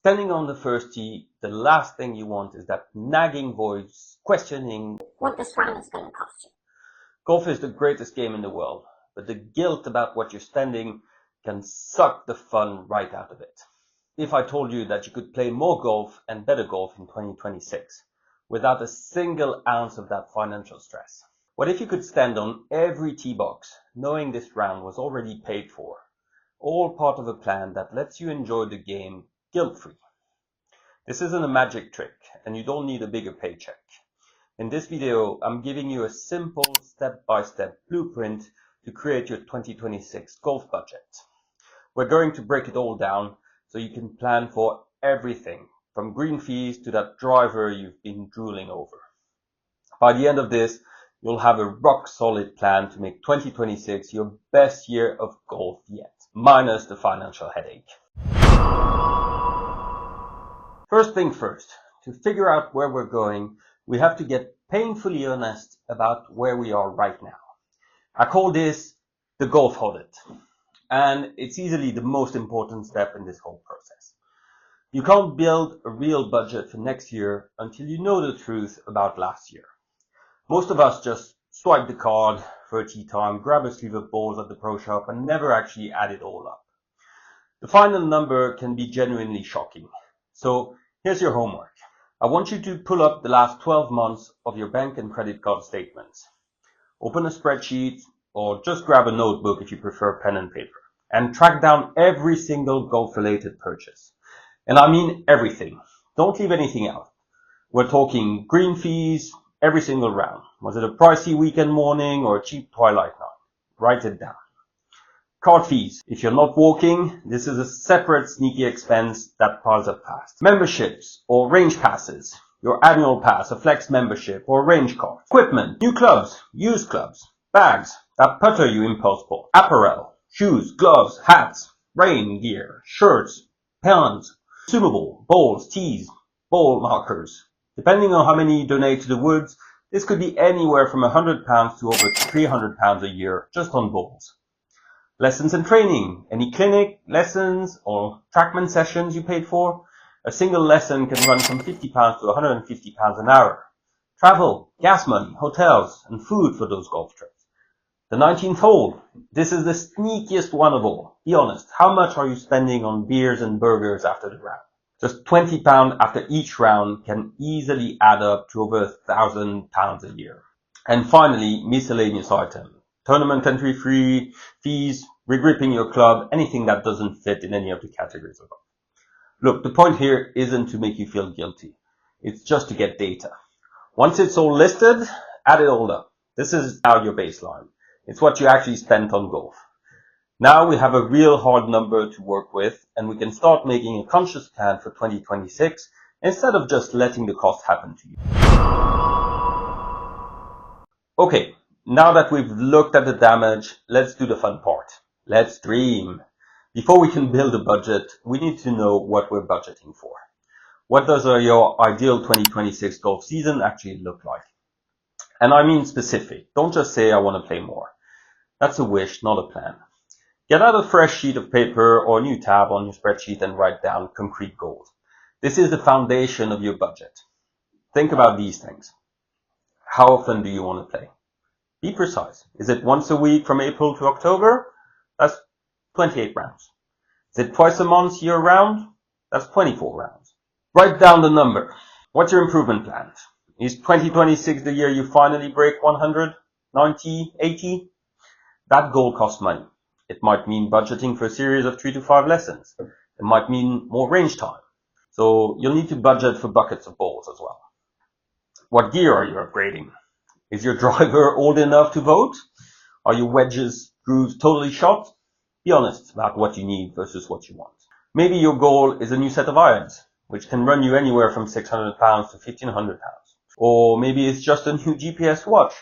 Standing on the first tee, the last thing you want is that nagging voice questioning what this round is going to cost you. Golf is the greatest game in the world, but the guilt about what you're spending can suck the fun right out of it. If I told you that you could play more golf and better golf in 2026 without a single ounce of that financial stress? What if you could stand on every tee box knowing this round was already paid for, all part of a plan that lets you enjoy the game guilt-free? This isn't a magic trick, and you don't need a bigger paycheck. In this video, I'm giving you a simple step-by-step blueprint to create your 2026 golf budget. We're going to break it all down so you can plan for everything, from green fees to that driver you've been drooling over. By the end of this, you'll have a rock-solid plan to make 2026 your best year of golf yet, minus the financial headache. First thing first, to figure out where we're going, we have to get painfully honest about where we are right now. I call this the golf audit, and it's easily the most important step in this whole process. You can't build a real budget for next year until you know the truth about last year. Most of us just swipe the card for a tee time, grab a sleeve of balls at the pro shop, and never actually add it all up. The final number can be genuinely shocking. So here's your homework. I want you to pull up the last 12 months of your bank and credit card statements. Open a spreadsheet or just grab a notebook if you prefer pen and paper, and track down every single golf-related purchase. And I mean everything. Don't leave anything out. We're talking green fees, every single round. Was it a pricey weekend morning or a cheap twilight night? Write it down. Card fees. If you're not walking, this is a separate sneaky expense that piles up fast. Memberships or range passes. Your annual pass, a flex membership or range card. Equipment. New clubs, used clubs, bags, that putter you impulse bought. Apparel, shoes, gloves, hats, rain gear, shirts, pens, consumable, balls, tees, ball markers. Depending on how many you donate to the woods, this could be anywhere from £100 to over £300 a year just on balls. Lessons and training, any clinic, lessons, or trackman sessions you paid for. A single lesson can run from £50 to £150 an hour. Travel, gas money, hotels, and food for those golf trips. The 19th hole, this is the sneakiest one of all. Be honest, how much are you spending on beers and burgers after the round? Just £20 after each round can easily add up to over £1,000 a year. And finally, miscellaneous items. Tournament entry fees, regripping your club, anything that doesn't fit in any of the categories above. Look, the point here isn't to make you feel guilty. It's just to get data. Once it's all listed, add it all up. This is now your baseline. It's what you actually spent on golf. Now we have a real hard number to work with, and we can start making a conscious plan for 2026 instead of just letting the cost happen to you. Okay. Now that we've looked at the damage, let's do the fun part. Let's dream. Before we can build a budget, we need to know what we're budgeting for. What does your ideal 2026 golf season actually look like? And I mean specific. Don't just say I want to play more. That's a wish, not a plan. Get out a fresh sheet of paper or a new tab on your spreadsheet and write down concrete goals. This is the foundation of your budget. Think about these things. How often do you want to play? Be precise. Is it once a week from April to October? That's 28 rounds. Is it twice a month year round? That's 24 rounds. Write down the number. What's your improvement plan? Is 2026 the year you finally break 100, 90, 80? That goal costs money. It might mean budgeting for a series of 3 to 5 lessons. It might mean more range time. So you'll need to budget for buckets of balls as well. What gear are you upgrading? Is your driver old enough to vote? Are your wedges, grooves totally shot? Be honest about what you need versus what you want. Maybe your goal is a new set of irons, which can run you anywhere from £600 to £1,500. Or maybe it's just a new GPS watch.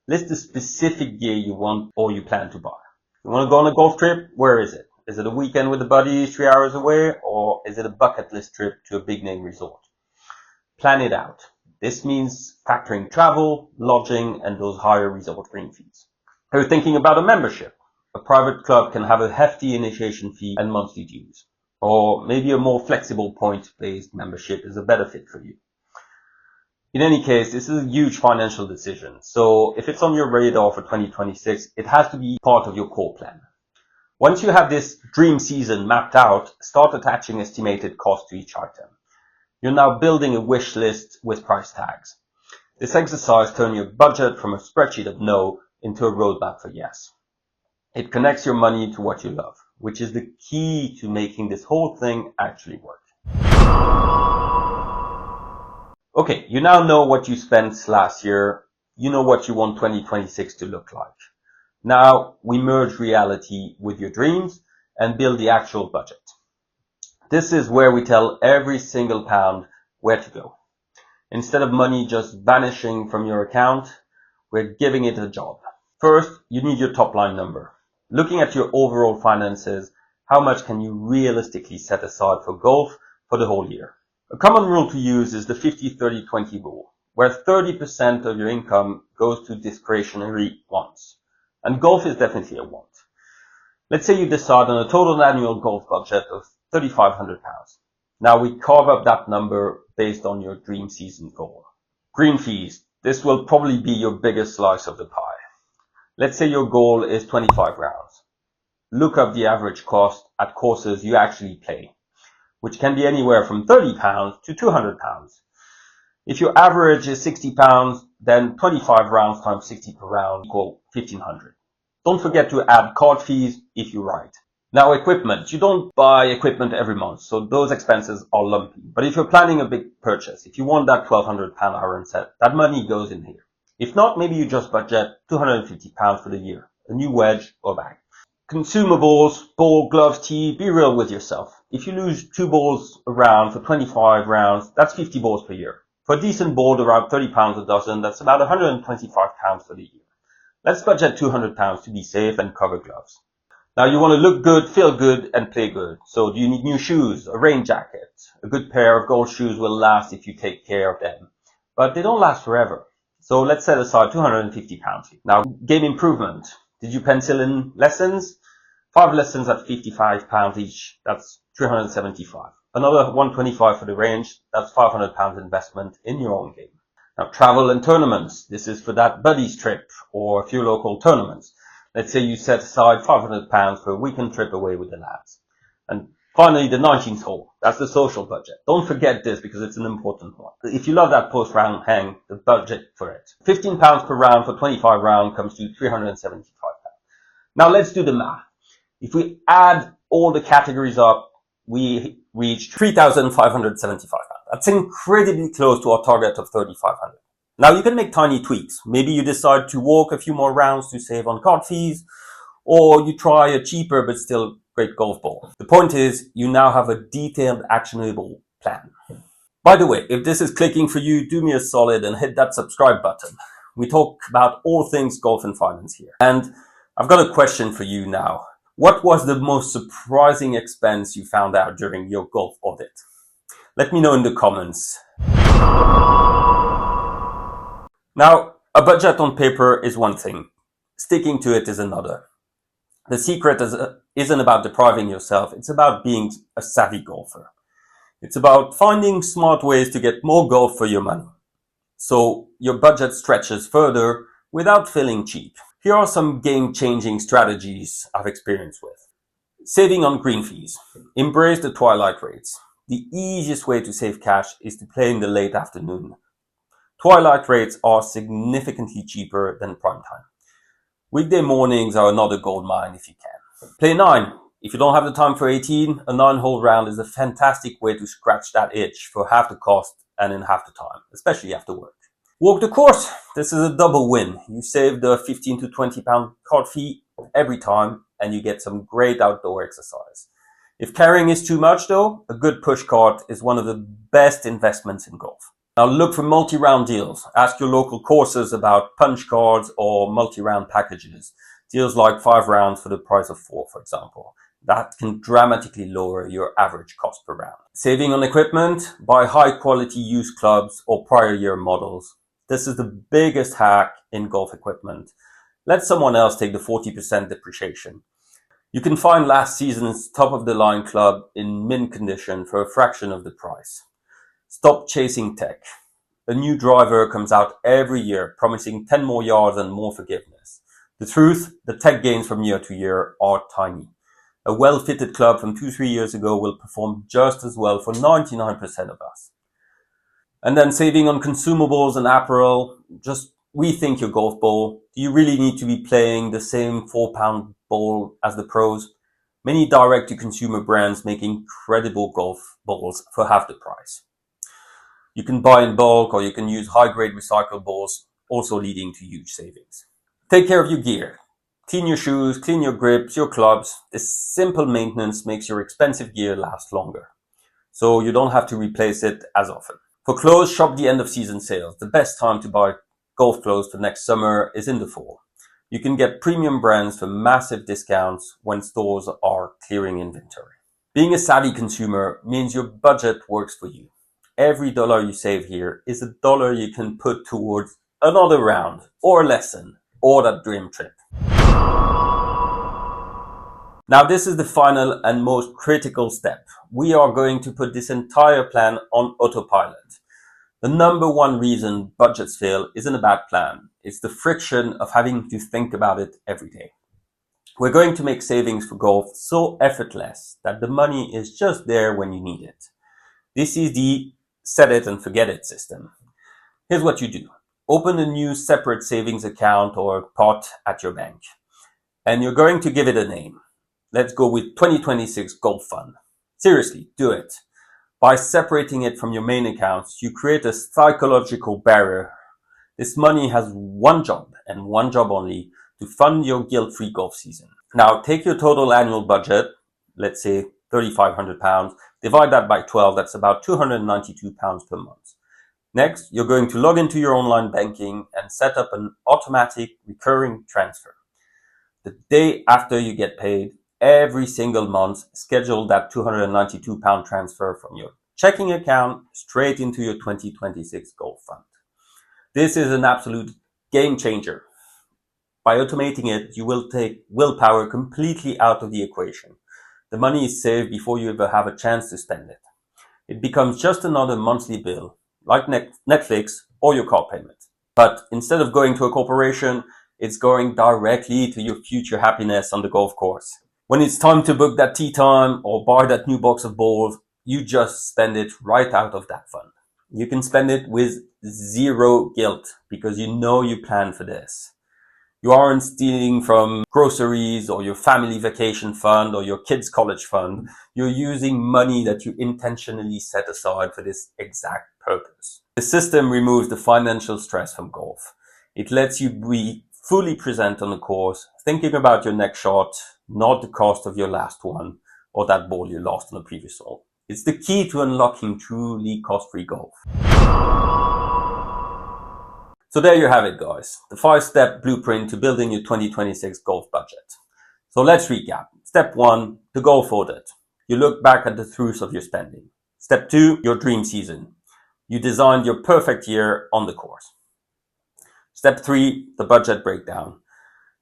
List the specific gear you want or you plan to buy. You want to go on a golf trip? Where is it? Is it a weekend with the buddies 3 hours away? Or is it a bucket list trip to a big name resort? Plan it out. This means factoring travel, lodging, and those higher resort green fees. Are you thinking about a membership? A private club can have a hefty initiation fee and monthly dues. or maybe a more flexible point-based membership is a better fit for you. In any case, this is a huge financial decision. So if it's on your radar for 2026, it has to be part of your core plan. Once you have this dream season mapped out, start attaching estimated cost to each item. You're now building a wish list with price tags. This exercise turns your budget from a spreadsheet of no into a roadmap for yes. It connects your money to what you love, which is the key to making this whole thing actually work. Okay, you now know what you spent last year. You know what you want 2026 to look like. Now we merge reality with your dreams and build the actual budget. This is where we tell every single pound where to go. Instead of money just vanishing from your account, we're giving it a job. First, you need your top line number. Looking at your overall finances, how much can you realistically set aside for golf for the whole year? A common rule to use is the 50-30-20 rule, where 30% of your income goes to discretionary wants. And golf is definitely a want. Let's say you decide on a total annual golf budget of £3,500. Now we carve up that number based on your dream season goal. Green fees. This will probably be your biggest slice of the pie. Let's say your goal is 25 rounds. Look up the average cost at courses you actually play, which can be anywhere from £30 to £200. If your average is £60, then 25 rounds times 60 per round equal 1,500. Don't forget to add card fees if you ride. Now equipment. You don't buy equipment every month, so those expenses are lumpy. But if you're planning a big purchase, if you want that £1,200 iron set, that money goes in here. If not, maybe you just budget £250 for the year, a new wedge or bag. Consumables, ball, gloves, tee, be real with yourself. If you lose 2 balls a round for 25 rounds, that's 50 balls per year. For a decent ball, around £30 a dozen, that's about £125 for the year. Let's budget £200 to be safe and cover gloves. Now you want to look good, feel good, and play good. So do you need new shoes, a rain jacket? A good pair of golf shoes will last if you take care of them, but they don't last forever. So let's set aside £250. Now, game improvement. Did you pencil in lessons? 5 lessons at £55 each. That's £375. Another £125 for the range. That's £500 investment in your own game. Now, travel and tournaments. This is for that buddies trip or a few local tournaments. Let's say you set aside £500 for a weekend trip away with the lads. And finally, the 19th hole. That's the social budget. Don't forget this because it's an important one. If you love that post-round hang, the budget for it. £15 per round for 25 rounds comes to £375. Now let's do the math. If we add all the categories up, we reach £3,575. That's incredibly close to our target of £3,500. Now you can make tiny tweaks. Maybe you decide to walk a few more rounds to save on card fees, or you try a cheaper but still great golf ball. The point is, you now have a detailed, actionable plan. By the way, if this is clicking for you, do me a solid and hit that subscribe button. We talk about all things golf and finance here. And I've got a question for you now. What was the most surprising expense you found out during your golf audit? Let me know in the comments. Now, a budget on paper is one thing. Sticking to it is another. The secret isn't about depriving yourself. It's about being a savvy golfer. It's about finding smart ways to get more golf for your money, so your budget stretches further without feeling cheap. Here are some game-changing strategies I've experienced with. Saving on green fees. Embrace the twilight rates. The easiest way to save cash is to play in the late afternoon. Twilight rates are significantly cheaper than prime time. Weekday mornings are another gold mine if you can. Play 9. If you don't have the time for 18, a 9-hole round is a fantastic way to scratch that itch for half the cost and in half the time, especially after work. Walk the course. This is a double win. You save the £15 to £20 card fee every time and you get some great outdoor exercise. If carrying is too much though, a good push cart is one of the best investments in golf. Now look for multi-round deals. Ask your local courses about punch cards or multi-round packages. Deals like 5 rounds for the price of 4, for example. That can dramatically lower your average cost per round. Saving on equipment, buy high quality used clubs or prior year models. This is the biggest hack in golf equipment. Let someone else take the 40% depreciation. You can find last season's top-of-the-line club in mint condition for a fraction of the price. Stop chasing tech. A new driver comes out every year, promising 10 more yards and more forgiveness. The truth, the tech gains from year to year are tiny. A well-fitted club from 2-3 years ago will perform just as well for 99% of us. And then saving on consumables and apparel, just rethink your golf ball. Do you really need to be playing the same 4-pound ball as the pros? Many direct-to-consumer brands make incredible golf balls for half the price. You can buy in bulk or you can use high-grade recycled balls, also leading to huge savings. Take care of your gear. Clean your shoes, clean your grips, your clubs. This simple maintenance makes your expensive gear last longer, so you don't have to replace it as often. For clothes, shop the end of season sales. The best time to buy golf clothes for next summer is in the fall. You can get premium brands for massive discounts when stores are clearing inventory. Being a savvy consumer means your budget works for you. Every dollar you save here is a dollar you can put towards another round or a lesson or that dream trip. Now this is the final and most critical step. We are going to put this entire plan on autopilot. The number one reason budgets fail isn't a bad plan. It's the friction of having to think about it every day. We're going to make savings for golf so effortless that the money is just there when you need it. This is the set it and forget it system. Here's what you do. Open a new separate savings account or pot at your bank. And you're going to give it a name. Let's go with 2026 Golf Fund. Seriously, do it. By separating it from your main accounts, you create a psychological barrier. This money has one job and one job only, to fund your guilt-free golf season. Now take your total annual budget, let's say £3,500, divide that by 12, that's about £292 per month. Next, you're going to log into your online banking and set up an automatic recurring transfer. The day after you get paid, every single month, schedule that £292 transfer from your checking account straight into your 2026 Golf Fund. This is an absolute game changer. By automating it, you will take willpower completely out of the equation. The money is saved before you ever have a chance to spend it. It becomes just another monthly bill, like Netflix or your car payment. But instead of going to a corporation, it's going directly to your future happiness on the golf course. When it's time to book that tee time or buy that new box of balls, you just spend it right out of that fund. You can spend it with zero guilt because you know you planned for this. You aren't stealing from groceries or your family vacation fund or your kids' college fund. You're using money that you intentionally set aside for this exact purpose. The system removes the financial stress from golf. It lets you be fully present on the course, thinking about your next shot, not the cost of your last one or that ball you lost on the previous hole. It's the key to unlocking truly cost-free golf. So there you have it, guys. The 5-step blueprint to building your 2026 golf budget. So let's recap. Step 1, the golf audit. You look back at the truth of your spending. Step 2, your dream season. You designed your perfect year on the course. Step 3, the budget breakdown.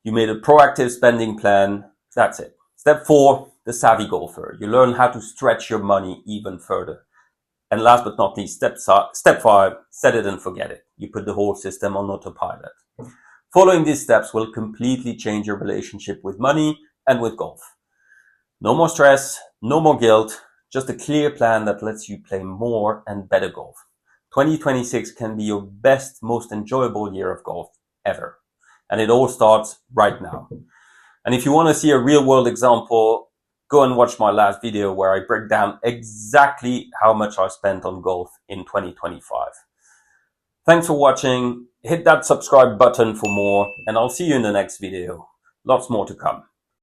You made a proactive spending plan. That's it. Step 4, the savvy golfer. You learn how to stretch your money even further. And last but not least, step 5, set it and forget it. You put the whole system on autopilot. Following these steps will completely change your relationship with money and with golf. No more stress, no more guilt, just a clear plan that lets you play more and better golf. 2026 can be your best, most enjoyable year of golf ever. And it all starts right now. And if you want to see a real world example, go and watch my last video where I break down exactly how much I spent on golf in 2025. Thanks for watching. Hit that subscribe button for more, and I'll see you in the next video. Lots more to come.